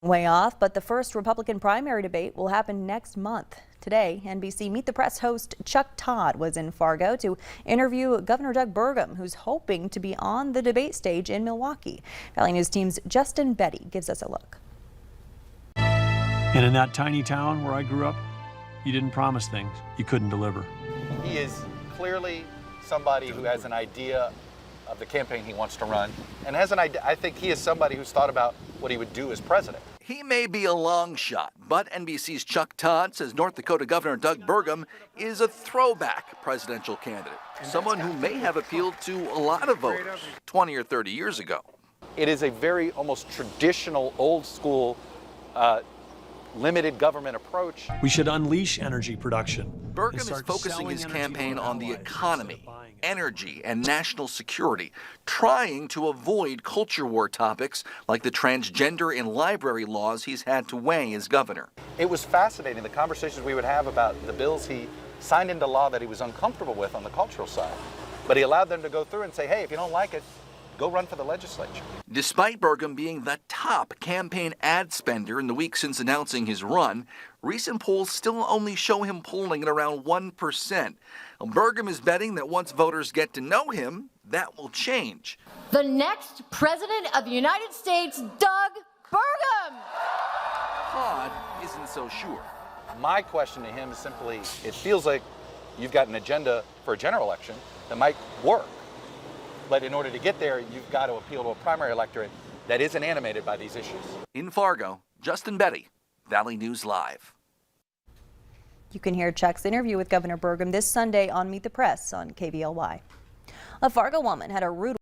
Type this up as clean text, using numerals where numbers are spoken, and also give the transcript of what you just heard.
Way off, but the first Republican primary debate will happen next month. Today, NBC Meet the Press host Chuck Todd was in Fargo to interview Governor Doug Burgum, who's hoping to be on the debate stage in Milwaukee. Valley News Team's Justin Betty gives us a look. And in that tiny town where I grew up, you didn't promise things you couldn't deliver. He is clearly somebody who has an idea of the campaign he wants to run, and has an idea. I think he is somebody who's thought about what he would do as president. He may be a long shot, but NBC's Chuck Todd says North Dakota Governor Doug Burgum is a throwback presidential candidate, someone who may have appealed to a lot of voters 20 or 30 years ago. It is a very almost traditional, old school, limited government approach. We should unleash energy production. Burgum is focusing his campaign on the economy, energy, and national security, trying to avoid culture war topics like the transgender and library laws he's had to weigh as governor. It was fascinating, the conversations we would have about the bills he signed into law that he was uncomfortable with on the cultural side. But he allowed them to go through and say, hey, if you don't like it, go run for the legislature. Despite Burgum being the top campaign ad spender in the week since announcing his run, recent polls still only show him polling at around 1%. Burgum is betting that once voters get to know him, that will change. The next president of the United States, Doug Burgum! Todd isn't so sure. My question to him is simply, it feels like you've got an agenda for a general election that might work. But in order to get there, you've got to appeal to a primary electorate that isn't animated by these issues. In Fargo, Justin Betty, Valley News Live. You can hear Chuck's interview with Governor Burgum this Sunday on Meet the Press on KVLY. A Fargo woman had a rude